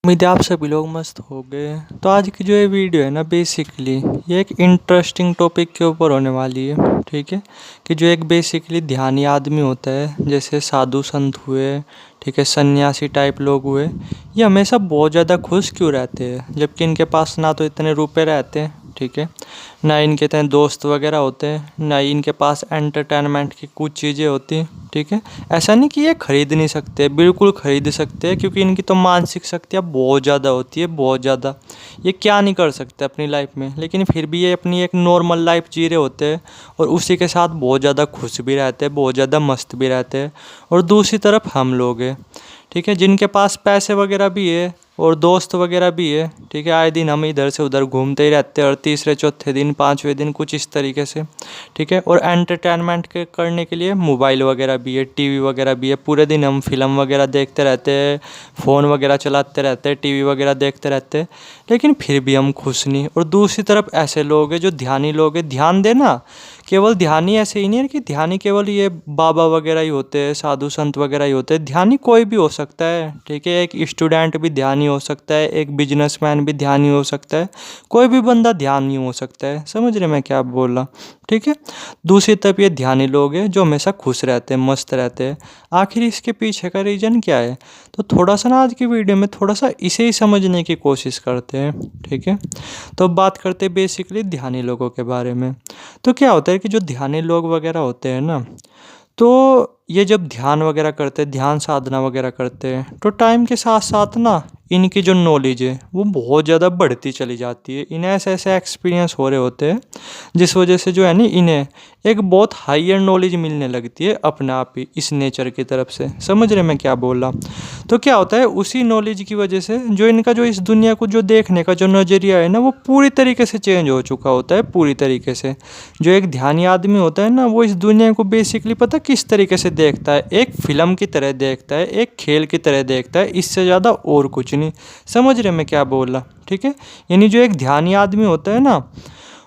उम्मीद है आप सभी लोग मस्त हो गए। तो आज की जो ये वीडियो है ना, बेसिकली ये एक इंटरेस्टिंग टॉपिक के ऊपर होने वाली है। ठीक है, कि जो एक बेसिकली ध्यानी आदमी होता है, जैसे साधु संत हुए, ठीक है, सन्यासी टाइप लोग हुए, ये हमेशा बहुत ज़्यादा खुश क्यों रहते हैं, जबकि इनके पास ना तो इतने रुपए रहते हैं, ठीक है, ना इनके इतने दोस्त वगैरह होते हैं, ना ही इनके पास एंटरटेनमेंट की कुछ चीज़ें होती हैं। ठीक है, ऐसा नहीं कि ये खरीद नहीं सकते, बिल्कुल खरीद सकते हैं, क्योंकि इनकी तो मानसिक शक्तियाँ बहुत ज़्यादा होती है, बहुत ज़्यादा। ये क्या नहीं कर सकते अपनी लाइफ में, लेकिन फिर भी ये अपनी एक नॉर्मल लाइफ जी रहे होते हैं और उसी के साथ बहुत ज़्यादा खुश भी रहते हैं, बहुत ज़्यादा मस्त भी रहते हैं। और दूसरी तरफ हम लोग हैं, ठीक है, जिनके पास पैसे वगैरह भी है और दोस्त वगैरह भी है। ठीक है, आए दिन हम इधर से उधर घूमते ही रहते हैं, और तीसरे चौथे दिन पाँचवें दिन कुछ इस तरीके से। ठीक है, और एंटरटेनमेंट के करने के लिए मोबाइल वगैरह भी है, टीवी वगैरह भी है, पूरे दिन हम फिल्म वगैरह देखते रहते हैं, फ़ोन वगैरह चलाते रहते हैं, टीवी वगैरह देखते रहते हैं, लेकिन फिर भी हम खुश नहीं। और दूसरी तरफ ऐसे लोग हैं जो ध्यानी लोग हैं। ध्यान देना, केवल ध्यानी ऐसे ही नहीं है कि ध्यानी केवल ये बाबा वगैरह ही होते हैं, साधु संत वगैरह ही होते हैं। ध्यानी कोई भी हो सकता है। ठीक है, एक स्टूडेंट भी ध्यानी हो सकता है, एक बिजनेसमैन भी ध्यानी हो सकता है, कोई भी बंदा ध्यानी हो सकता है। समझ रहे मैं क्या बोल रहा? ठीक है, दूसरी तरफ ये ध्यानी लोग हैं जो हमेशा खुश रहते हैं, मस्त रहते हैं। आखिर इसके पीछे का रीज़न क्या है? तो थोड़ा सा ना आज की वीडियो में थोड़ा सा इसे ही समझने की कोशिश करते हैं। ठीक है, तो बात करते हैं बेसिकली ध्यानी लोगों के बारे में। तो क्या होता है कि जो ध्यानी लोग वगैरह होते हैं ना, तो ये जब ध्यान वगैरह करते हैं, ध्यान साधना वगैरह करते हैं, तो टाइम के साथ साथ ना इनकी जो नॉलेज है वो बहुत ज़्यादा बढ़ती चली जाती है। इन्हें ऐसे ऐसे एक्सपीरियंस हो रहे होते हैं जिस वजह से जो है ना, इन्हें एक बहुत हायर नॉलेज मिलने लगती है अपने आप ही, इस नेचर की तरफ से। समझ रहे मैं क्या बोल रहा? तो क्या होता है, उसी नॉलेज की वजह से जो इनका जो इस दुनिया को जो देखने का जो नज़रिया है ना, वो पूरी तरीके से चेंज हो चुका होता है, पूरी तरीके से। जो एक ध्यानी आदमी होता है ना, वो इस दुनिया को बेसिकली पता किस तरीके से देखता है, एक फिल्म की तरह देखता है, एक खेल की तरह देखता है, इससे ज़्यादा और कुछ नहीं। समझ रहे मैं क्या बोल रहा? ठीक है, यानी जो एक ध्यानी आदमी होता है ना,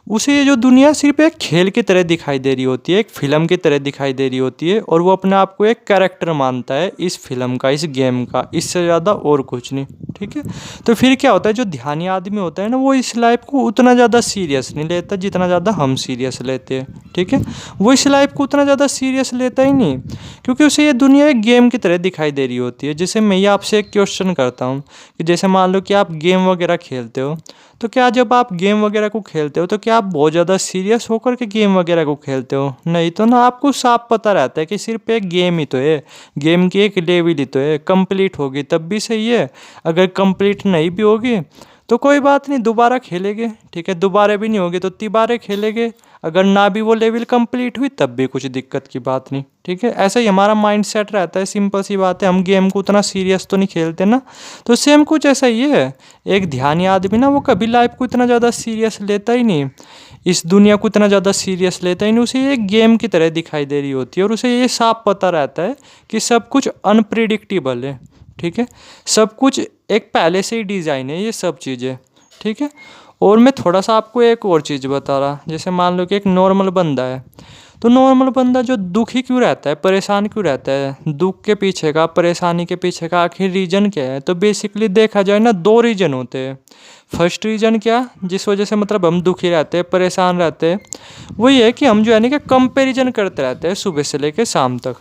उसे ये जो दुनिया सिर्फ एक खेल की तरह दिखाई दे रही होती है, एक फिल्म की तरह दिखाई दे रही होती है, और वो अपने आप को एक कैरेक्टर मानता है इस फिल्म का, इस गेम का, इससे ज़्यादा और कुछ नहीं। ठीक है, तो फिर क्या होता है, जो ध्यानी आदमी होता है ना, वो इस लाइफ को उतना ज़्यादा सीरियस नहीं लेता जितना ज़्यादा हम सीरियस लेते हैं। ठीक है, वो इस लाइफ को उतना ज़्यादा सीरियस लेता ही नहीं, क्योंकि उसे ये दुनिया एक गेम की तरह दिखाई दे रही होती है। जैसे मैं ये आपसे एक क्वेश्चन करता हूँ कि जैसे मान लो कि आप गेम वगैरह खेलते हो, तो क्या जब आप गेम वगैरह को खेलते हो तो क्या आप बहुत ज़्यादा सीरियस होकर के गेम वगैरह को खेलते हो? नहीं तो ना, आपको साफ पता रहता है कि सिर्फ एक गेम ही तो है, गेम की एक लेवल ही तो है, कंप्लीट होगी तब भी सही है, अगर कंप्लीट नहीं भी होगी तो कोई बात नहीं, दोबारा खेलेंगे। ठीक है, दोबारा भी नहीं होगी तो तिबारे खेलेंगे, अगर ना भी वो लेवल कंप्लीट हुई तब भी कुछ दिक्कत की बात नहीं। ठीक है, ऐसा ही हमारा माइंड सेट रहता है, सिंपल सी बात है। हम गेम को उतना सीरियस तो नहीं खेलते ना, तो सेम कुछ ऐसा ही है। एक ध्यानी आदमी ना, वो कभी लाइफ को इतना ज़्यादा सीरियस लेता ही नहीं, इस दुनिया को इतना ज़्यादा सीरियस लेता ही नहीं, उसे एक गेम की तरह दिखाई दे रही होती है, और उसे ये साफ पता रहता है कि सब कुछ अनप्रिडिक्टेबल है। ठीक है, सब कुछ एक पहले से ही डिज़ाइन है, ये सब चीज़ें। ठीक है, और मैं थोड़ा सा आपको एक और चीज़ बता रहा, जैसे मान लो कि एक नॉर्मल बंदा है, तो नॉर्मल बंदा जो दुखी क्यों रहता है, परेशान क्यों रहता है, दुख के पीछे का, परेशानी के पीछे का आखिर रीज़न क्या है? तो बेसिकली देखा जाए ना, दो रीज़न होते हैं। फर्स्ट रीज़न क्या, जिस वजह से मतलब हम दुखी रहते हैं, परेशान रहते हैं, वही है कि हम जो है ना कि कंपेरिजन करते रहते हैं सुबह से लेकर शाम तक।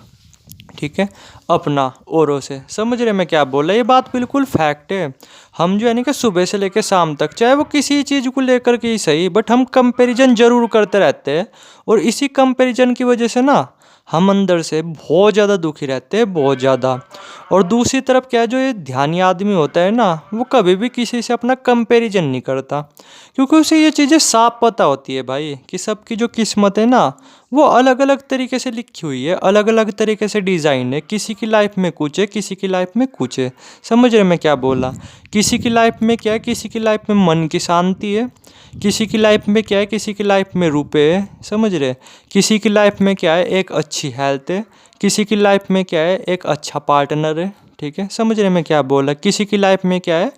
ठीक है, अपना औरों से। समझ रहे मैं क्या बोल रहा? ये बात बिल्कुल फैक्ट है। हम जो है ना कि सुबह से लेकर शाम तक, चाहे वो किसी चीज़ को लेकर के ही सही, बट हम कंपैरिजन ज़रूर करते रहते हैं, और इसी कंपैरिजन की वजह से ना हम अंदर से बहुत ज़्यादा दुखी रहते हैं, बहुत ज़्यादा। और दूसरी तरफ क्या है, जो ये ध्यानी आदमी होता है ना, वो कभी भी किसी से अपना कंपैरिजन नहीं करता, क्योंकि उसे ये चीज़ें साफ पता होती है भाई कि सबकी जो किस्मत है ना, वो अलग अलग तरीके से लिखी हुई है, अलग अलग तरीके से डिज़ाइन है। किसी की लाइफ में कुछ है, किसी की लाइफ में कुछ है। समझ रहे मैं क्या बोला? किसी की लाइफ में क्या है, किसी की लाइफ में मन की शांति है, किसी की लाइफ में क्या है, किसी की लाइफ में रुपए है। समझ रहे? किसी की लाइफ में क्या है, एक अच्छी हेल्थ है, किसी की लाइफ में क्या है, एक अच्छा पार्टनर है। ठीक है, समझ रहे मैं क्या बोल रहा? किसी की लाइफ में क्या है,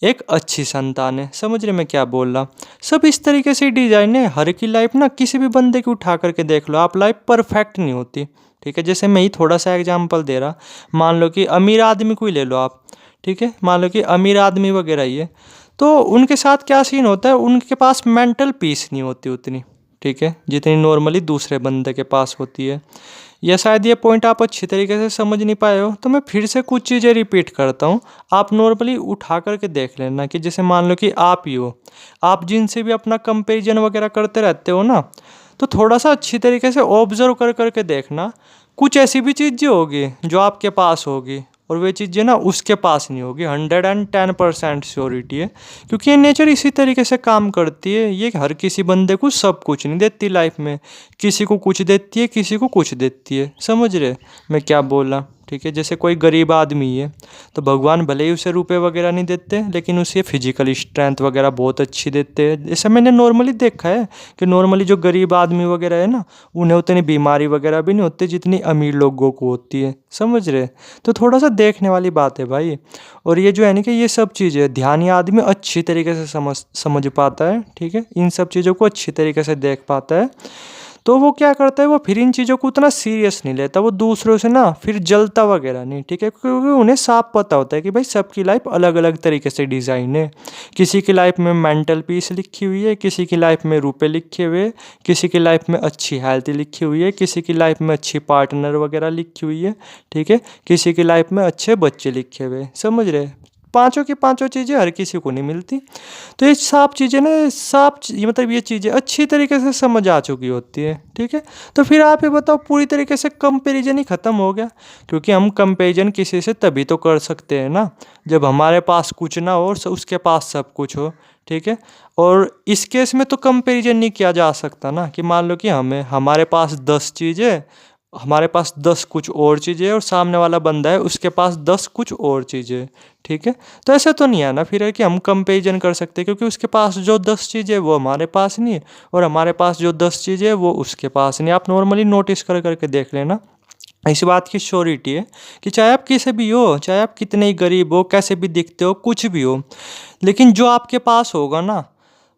एक अच्छी संतान है। समझ रहे मैं क्या बोल रहा? सब इस तरीके से डिजाइन है। हर की लाइफ ना, किसी भी बंदे की उठा करके देख लो आप, लाइफ परफेक्ट नहीं होती। ठीक है, जैसे मैं ही थोड़ा सा एग्जांपल दे रहा, मान लो कि अमीर आदमी को ही ले लो आप। ठीक है, मान लो कि अमीर आदमी वगैरह ही है, तो उनके साथ क्या सीन होता है, उनके पास मेंटल पीस नहीं होती उतनी, ठीक है, जितनी नॉर्मली दूसरे बंदे के पास होती है। या शायद ये पॉइंट आप अच्छी तरीके से समझ नहीं पाए हो, तो मैं फिर से कुछ चीज़ें रिपीट करता हूँ। आप नॉर्मली उठा करके देख लेना कि जैसे मान लो कि आप ही हो, आप जिनसे भी अपना कंपेरिजन वगैरह करते रहते हो ना, तो थोड़ा सा अच्छी तरीके से ऑब्जर्व कर करके देखना, कुछ ऐसी भी चीज़ें होगी जो आपके पास होगी और वे चीज़ें ना उसके पास नहीं होगी। 110% श्योरिटी है, क्योंकि ये नेचर इसी तरीके से काम करती है। ये हर किसी बंदे को सब कुछ नहीं देती लाइफ में, किसी को कुछ देती है, किसी को कुछ देती है। समझ रहे मैं क्या बोला, ठीक है। जैसे कोई गरीब आदमी है तो भगवान भले ही उसे रुपए वगैरह नहीं देते, लेकिन उसे फिजिकल स्ट्रेंथ वगैरह बहुत अच्छी देते हैं। जैसे मैंने नॉर्मली देखा है कि नॉर्मली जो गरीब आदमी वगैरह है ना, उन्हें उतनी बीमारी वगैरह भी नहीं होती जितनी अमीर लोगों को होती है। समझ रहे, तो थोड़ा सा देखने वाली बात है भाई। और ये जो है ना कि ये सब चीज़ें ध्यानी आदमी अच्छी तरीके से समझ पाता है, ठीक है, इन सब चीज़ों को अच्छी तरीके से देख पाता है। तो वो क्या करता है, वो फिर इन चीज़ों को उतना सीरियस नहीं लेता, वो दूसरों से ना फिर जलता वगैरह नहीं, ठीक है, क्योंकि उन्हें साफ पता होता है कि भाई सबकी लाइफ अलग अलग तरीके से डिज़ाइन है। किसी की लाइफ में मेंटल पीस लिखी हुई है, किसी की लाइफ में रुपए लिखे हुए, किसी की लाइफ में अच्छी हेल्थ लिखी हुई है, किसी की लाइफ में अच्छी पार्टनर वगैरह लिखी हुई है, ठीक है, किसी की लाइफ में अच्छे बच्चे लिखे हुए। समझ रहे, पांचों की पांचों चीज़ें हर किसी को नहीं मिलती। तो ये सब चीज़ें ना, मतलब ये चीज़ें अच्छी तरीके से समझ आ चुकी होती है, ठीक है। तो फिर आप ये बताओ, पूरी तरीके से कंपैरिजन ही ख़त्म हो गया, क्योंकि हम कंपैरिजन किसी से तभी तो कर सकते हैं ना जब हमारे पास कुछ ना हो और उसके पास सब कुछ हो, ठीक है। और इस केस में तो कंपैरिजन नहीं किया जा सकता ना, कि मान लो कि हमारे पास 10 चीज़ें, हमारे पास 10 कुछ और चीज़ें और सामने वाला बंदा है उसके पास 10 कुछ और चीज़ें, ठीक है। तो ऐसा तो नहीं है ना फिर है कि हम कंपेरिजन कर सकते हैं, क्योंकि उसके पास जो 10 चीज़ें है वो हमारे पास नहीं है और हमारे पास जो 10 चीज़ें है वो उसके पास नहीं। आप नॉर्मली नोटिस कर करके देख लेना, इस बात की श्योरिटी है कि चाहे आप किसी भी हो, चाहे आप कितने ही गरीब हो, कैसे भी दिखते हो, कुछ भी हो, लेकिन जो आपके पास होगा ना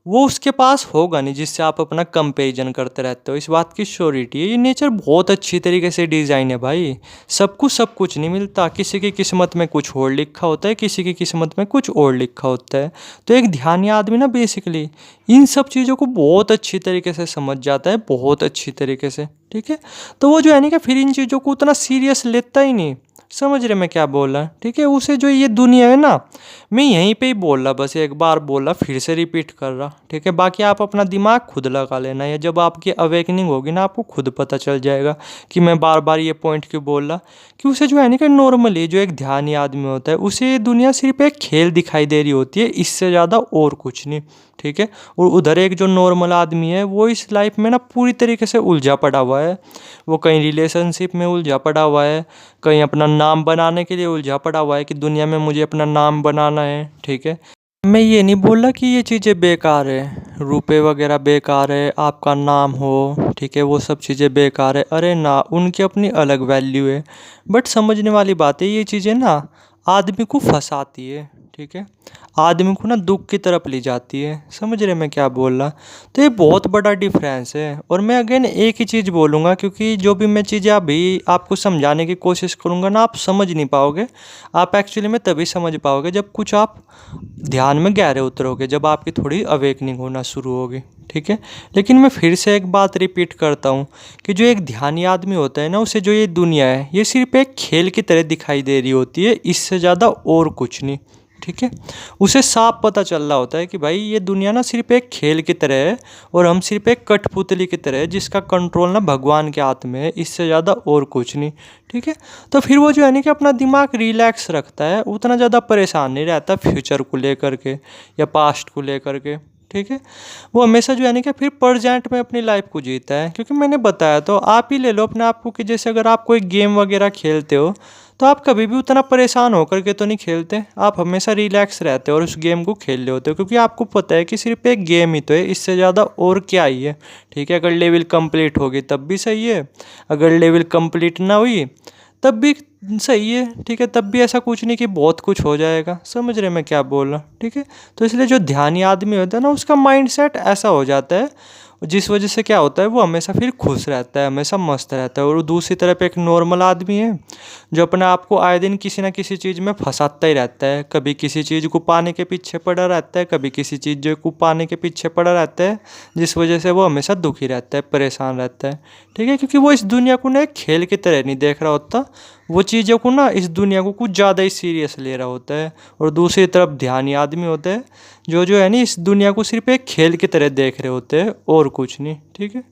वो उसके पास होगा नहीं जिससे आप अपना कंपैरिजन करते रहते हो। इस बात की श्योरिटी है। ये नेचर बहुत अच्छी तरीके से डिज़ाइन है भाई। सबको सब कुछ नहीं मिलता, किसी की किस्मत में कुछ और लिखा होता है, किसी की किस्मत में कुछ और लिखा होता है। तो एक ध्यानी आदमी ना बेसिकली इन सब चीज़ों को बहुत अच्छी तरीके से समझ जाता है, बहुत अच्छी तरीके से, ठीक है। तो वो जो है ना कि फिर इन चीज़ों को उतना सीरियस लेता ही नहीं। समझ रहे मैं क्या बोल रहा, ठीक है। उसे जो ये दुनिया है ना, मैं यहीं पे ही बोल रहा, बस एक बार बोल रहा, फिर से रिपीट कर रहा, ठीक है। बाकी आप अपना दिमाग खुद लगा लेना, या जब आपकी अवेकनिंग होगी ना आपको खुद पता चल जाएगा कि मैं बार बार ये पॉइंट क्यों बोल रहा। कि उसे जो है ना कि नॉर्मली जो एक ध्यानी आदमी होता है उसे ये दुनिया सिर्फ एक खेल दिखाई दे रही होती है, इससे ज़्यादा और कुछ नहीं, ठीक है। और उधर एक जो नॉर्मल आदमी है वो इस लाइफ में ना पूरी तरीके से उलझा पड़ा हुआ है। वो कहीं रिलेशनशिप में उलझा पड़ा हुआ है, कहीं अपना नाम बनाने के लिए उलझा पड़ा हुआ है कि दुनिया में मुझे अपना नाम बनाना है, ठीक है। मैं ये नहीं बोल रहा कि ये चीज़ें बेकार है, रुपए वगैरह बेकार है, आपका नाम हो, ठीक है, वो सब चीज़ें बेकार है। अरे ना, उनकी अपनी अलग वैल्यू है। बट समझने वाली बात है, ये चीज़ें ना आदमी को फंसाती है, ठीक है, आदमी को ना दुख की तरफ ले जाती है। समझ रहे मैं क्या बोल रहा। तो ये बहुत बड़ा डिफरेंस है। और मैं अगेन एक ही चीज़ बोलूँगा, क्योंकि जो भी मैं चीज़ें अभी आपको समझाने की कोशिश करूँगा ना, आप समझ नहीं पाओगे। आप एक्चुअली में तभी समझ पाओगे जब कुछ आप ध्यान में गहरे उतरोगे, जब आपकी थोड़ी अवेकनिंग होना शुरू होगी, ठीक है। लेकिन मैं फिर से एक बात रिपीट करता हूँ कि जो एक ध्यानी आदमी होता है ना, उसे जो ये दुनिया है ये सिर्फ एक खेल की तरह दिखाई दे रही होती है, इससे ज़्यादा और कुछ नहीं, ठीक है। उसे साफ पता चल रहा होता है कि भाई ये दुनिया ना सिर्फ एक खेल की तरह है और हम सिर्फ एक कठपुतली की तरह है जिसका कंट्रोल ना भगवान के हाथ में है, इससे ज़्यादा और कुछ नहीं, ठीक है। तो फिर वो जो है ना कि अपना दिमाग रिलैक्स रखता है, उतना ज़्यादा परेशान नहीं रहता फ्यूचर को लेकर के या पास्ट को लेकर के, ठीक है। वो हमेशा जो है ना कि फिर प्रेजेंट में अपनी लाइफ को जीता है। क्योंकि मैंने बताया तो आप ही ले लो अपने आप को कि जैसे अगर आप कोई गेम वगैरह खेलते हो तो आप कभी भी उतना परेशान होकर के तो नहीं खेलते, आप हमेशा रिलैक्स रहते हो और उस गेम को खेल रहे होते हो, क्योंकि आपको पता है कि सिर्फ एक गेम ही तो है, इससे ज़्यादा और क्या ही है, ठीक है। अगर लेवल कंप्लीट होगी तब भी सही है, अगर लेवल कंप्लीट ना हुई तब भी सही है, ठीक है। तब भी ऐसा कुछ नहीं कि बहुत कुछ हो जाएगा। समझ रहे मैं क्या बोल रहा, ठीक है। तो इसलिए जो ध्यानी आदमी होता है ना, उसका माइंड सेट ऐसा हो जाता है, जिस वजह से क्या होता है वो हमेशा फिर खुश रहता है, हमेशा मस्त रहता है। और दूसरी तरफ एक नॉर्मल आदमी है जो अपने आप को आए दिन किसी ना किसी चीज़ में फंसाता ही रहता है, कभी किसी चीज़ को पाने के पीछे पड़ा रहता है, कभी किसी चीज़ को पाने के पीछे पड़ा रहता है, जिस वजह से वो हमेशा दुखी रहता है, परेशान रहता है। ठीक है, क्योंकि वो इस दुनिया को ना एक खेल की तरह नहीं देख रहा होता, वो चीज़ों को ना, इस दुनिया को कुछ ज़्यादा ही सीरियस ले रहा होता है। और दूसरी तरफ ध्यानी आदमी होता है जो है नहीं, इस दुनिया को सिर्फ एक खेल की तरह देख रहे होते हैं और कुछ नहीं। ठीक है।